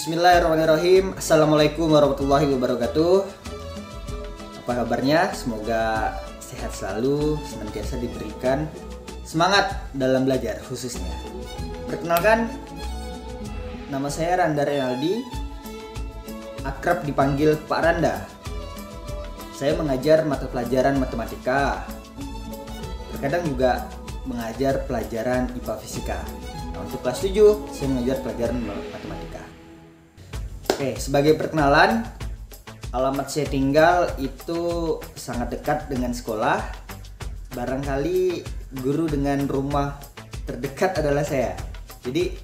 Bismillahirrahmanirrahim. Assalamualaikum warahmatullahi wabarakatuh. Apa kabarnya? Semoga sehat selalu, senantiasa diberikan semangat dalam belajar khususnya. Perkenalkan, nama saya Randa Renaldi, akrab dipanggil Pak Randa. Saya mengajar mata pelajaran matematika. Terkadang juga mengajar pelajaran IPA Fisika. Nah, untuk kelas 7, saya mengajar pelajaran matematika. Oke, sebagai perkenalan, alamat saya tinggal itu sangat dekat dengan sekolah. Barangkali guru dengan rumah terdekat adalah saya. Jadi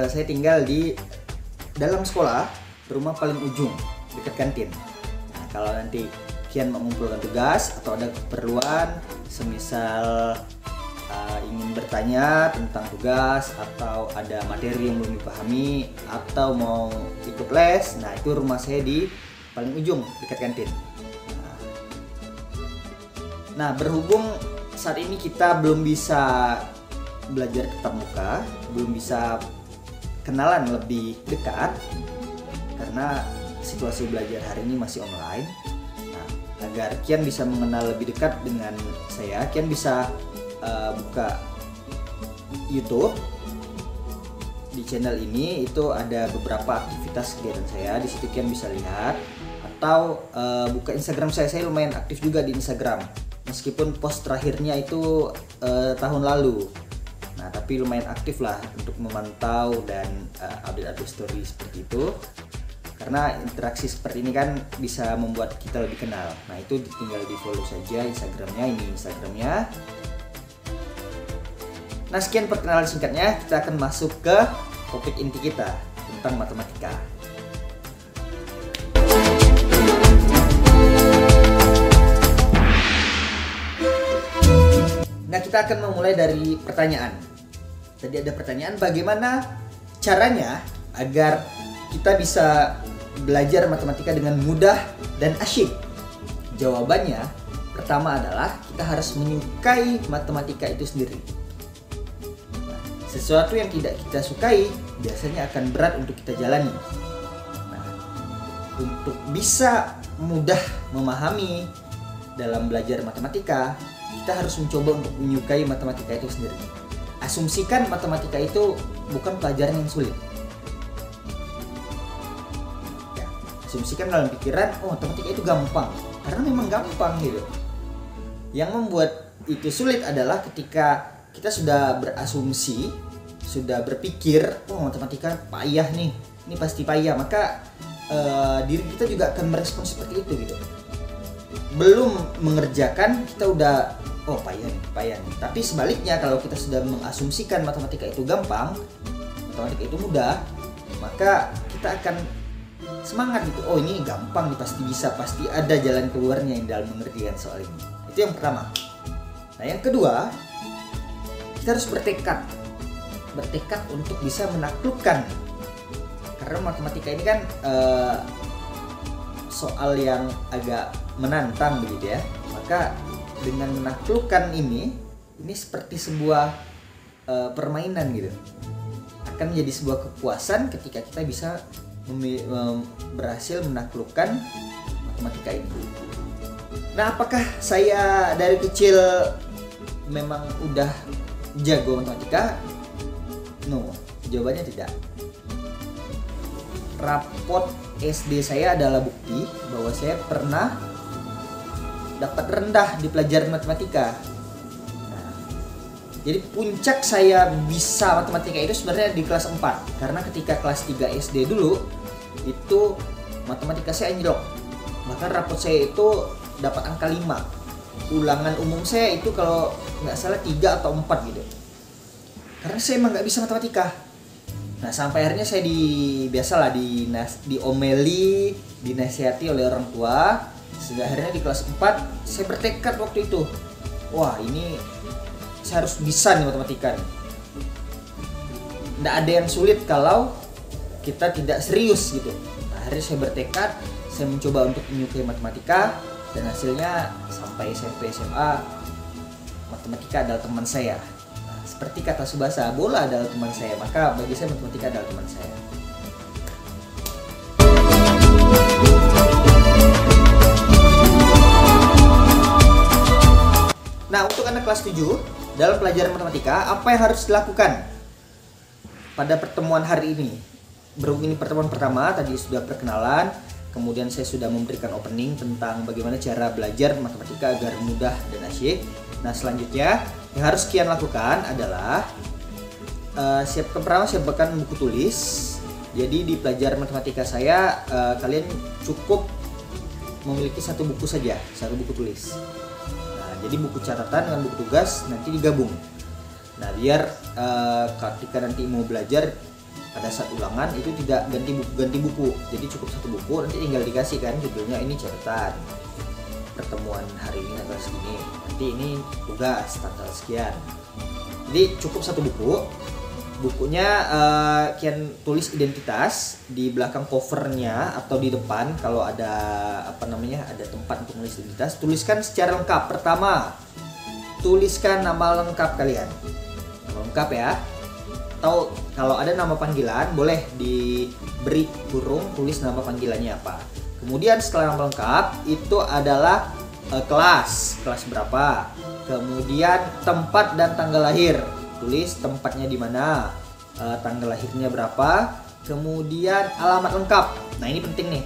saya tinggal di dalam sekolah, rumah paling ujung, dekat kantin. Nah, kalau nanti kian mengumpulkan tugas atau ada keperluan, semisal ingin bertanya tentang tugas atau ada materi yang belum dipahami atau mau ikut les, nah itu rumah saya di paling ujung dekat kantin. Nah, berhubung saat ini kita belum bisa belajar tatap muka, belum bisa kenalan lebih dekat karena situasi belajar hari ini masih online. Nah, agar kian bisa mengenal lebih dekat dengan saya, kian bisa buka YouTube. Di channel ini itu ada beberapa aktivitas kegiatan saya, di situ kalian bisa lihat, atau buka Instagram saya lumayan aktif juga di Instagram, meskipun post terakhirnya itu tahun lalu. Nah, tapi lumayan aktif lah untuk memantau dan update story seperti itu, karena interaksi seperti ini kan bisa membuat kita lebih kenal. Nah, itu tinggal di follow saja Instagramnya, ini Instagramnya. Nah, sekian perkenalan singkatnya, kita akan masuk ke topik inti kita tentang matematika. Nah, kita akan memulai dari pertanyaan. Tadi ada pertanyaan, bagaimana caranya agar kita bisa belajar matematika dengan mudah dan asyik? Jawabannya, pertama adalah kita harus menyukai matematika itu sendiri. Sesuatu yang tidak kita sukai biasanya akan berat untuk kita jalani. Nah, untuk bisa mudah memahami dalam belajar matematika, kita harus mencoba untuk menyukai matematika itu sendiri. Asumsikan matematika itu bukan pelajaran yang sulit. Ya, asumsikan dalam pikiran, oh matematika itu gampang, karena memang gampang gitu. Yang membuat itu sulit adalah ketika kita sudah berasumsi, sudah berpikir, oh matematika payah nih, ini pasti payah, maka diri kita juga akan merespon seperti itu gitu. Belum mengerjakan kita udah, oh payah nih. Tapi sebaliknya, kalau kita sudah mengasumsikan matematika itu gampang, matematika itu mudah, maka kita akan semangat gitu. Oh ini gampang nih, pasti bisa, pasti ada jalan keluarnya yang dalam mengerjakan soal ini. Itu yang pertama. Nah, yang kedua, kita harus bertekad untuk bisa menaklukkan, karena matematika ini kan soal yang agak menantang begitu ya. Maka dengan menaklukkan ini seperti sebuah permainan gitu, akan menjadi sebuah kepuasan ketika kita bisa berhasil menaklukkan matematika ini. Nah, apakah saya dari kecil memang udah jago matematika? No, jawabannya tidak. Rapot SD saya adalah bukti bahwa saya pernah dapat rendah di pelajaran matematika. Nah, jadi puncak saya bisa matematika itu sebenarnya di kelas 4, karena ketika kelas 3 SD dulu itu matematika saya anjlok. Bahkan rapot saya itu dapat angka 5. Ulangan umum saya itu kalau nggak salah 3 atau 4 gitu. Karena saya emang nggak bisa matematika. Nah, sampai akhirnya saya diomeli, dinasihati oleh orang tua. Sehingga akhirnya di kelas 4 saya bertekad waktu itu, wah ini saya harus bisa nih matematika nih. Nggak ada yang sulit kalau kita tidak serius gitu. Nah, akhirnya saya bertekad, saya mencoba untuk menyukai matematika, dan hasilnya sampai SMP SMA matematika adalah teman saya. Seperti kata Subasa, bola adalah teman saya, maka bagi saya matematika adalah teman saya. kelas 7 dalam pelajaran matematika. Apa yang harus dilakukan pada pertemuan hari ini? Berhubung ini pertemuan pertama, tadi sudah perkenalan, kemudian saya sudah memberikan opening tentang bagaimana cara belajar matematika agar mudah dan asyik. Nah, selanjutnya yang harus kalian lakukan adalah siapkan buku tulis. Jadi di pelajaran matematika saya kalian cukup memiliki satu buku saja, satu buku tulis. Nah, jadi buku catatan dengan buku tugas nanti digabung. Nah, biar ketika nanti mau belajar pada saat ulangan itu tidak ganti buku. Jadi cukup satu buku, nanti tinggal dikasih kan judulnya ini catatan. Pertemuan hari ini tanggal segini. Nanti ini tugas tanggal sekian. Jadi cukup satu buku. Bukunya kian tulis identitas di belakang covernya atau di depan kalau ada ada tempat untuk menulis identitas, tuliskan secara lengkap. Pertama, tuliskan nama lengkap kalian. Nama lengkap ya. Atau kalau ada nama panggilan boleh diberi kurung, tulis nama panggilannya apa. Kemudian setelah nama lengkap itu adalah kelas berapa. Kemudian tempat dan tanggal lahir. Tulis tempatnya di mana, tanggal lahirnya berapa, kemudian alamat lengkap. Nah, ini penting nih.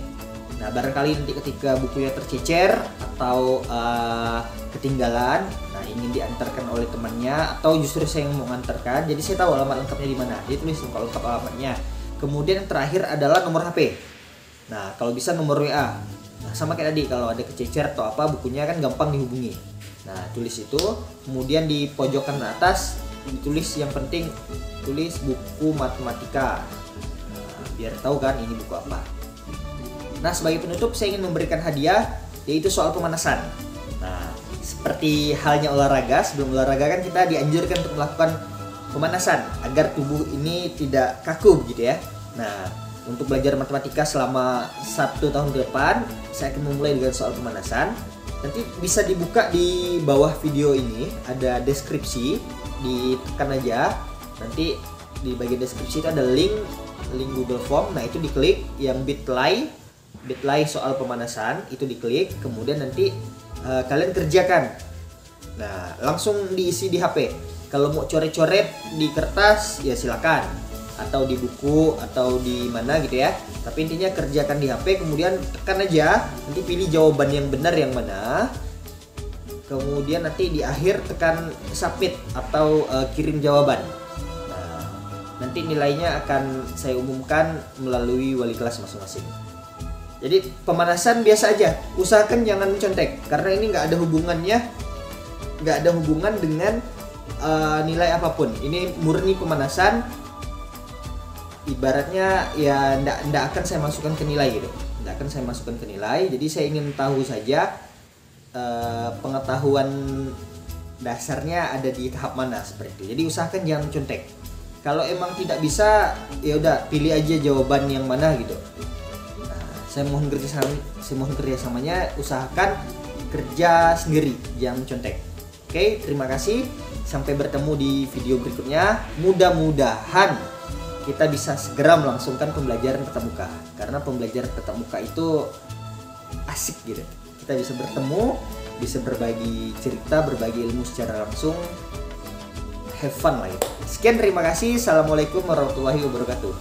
Nah, barangkali nanti ketika bukunya tercecer atau ketinggalan, nah ingin diantarkan oleh temannya atau justru saya yang mau mengantarkan, jadi saya tahu alamat lengkapnya di mana. Jadi tulis lengkap alamatnya. Kemudian yang terakhir adalah nomor HP. Nah, kalau bisa nomor WA. Nah, sama kayak tadi, kalau ada kececer atau apa, bukunya kan gampang dihubungi. Nah, tulis itu, kemudian di pojok kanan atas ditulis, yang penting tulis buku matematika. Nah, biar tahu kan ini buku apa. Nah, sebagai penutup saya ingin memberikan hadiah, yaitu soal pemanasan. Nah, seperti halnya olahraga, sebelum olahraga kan kita dianjurkan untuk melakukan pemanasan agar tubuh ini tidak kaku gitu ya. Nah, untuk belajar matematika selama 1 tahun ke depan, saya akan memulai dengan soal pemanasan. Nanti bisa dibuka di bawah video ini, ada deskripsi, ditekan aja. Nanti di bagian deskripsi itu ada link Google Form. Nah, itu diklik, yang bit.ly soal pemanasan itu diklik, kemudian nanti kalian kerjakan. Nah, langsung diisi di HP. Kalau mau coret-coret di kertas ya silakan, atau di buku atau di mana gitu ya. Tapi intinya kerjakan di HP, kemudian tekan aja, nanti pilih jawaban yang benar yang mana. Kemudian nanti di akhir tekan submit atau kirim jawaban. Nah, nanti nilainya akan saya umumkan melalui wali kelas masing-masing. Jadi pemanasan biasa aja, usahakan jangan mencontek karena ini nggak ada hubungan dengan nilai apapun. Ini murni pemanasan. Ibaratnya ya nggak akan saya masukkan ke nilai gitu. Nggak akan saya masukkan ke nilai. Jadi saya ingin tahu saja pengetahuan dasarnya ada di tahap mana seperti itu. Jadi usahakan jangan contek. Kalau emang tidak bisa, ya udah pilih aja jawaban yang mana gitu. Nah, saya mohon kerjasamanya, usahakan kerja sendiri, jangan contek. Oke, terima kasih. Sampai bertemu di video berikutnya. Mudah-mudahan kita bisa segera melangsungkan pembelajaran tatap muka. Karena pembelajaran tatap muka itu asik gitu. Kita bisa bertemu, bisa berbagi cerita, berbagi ilmu secara langsung. Have fun lah itu. Sekian, terima kasih. Assalamualaikum warahmatullahi wabarakatuh.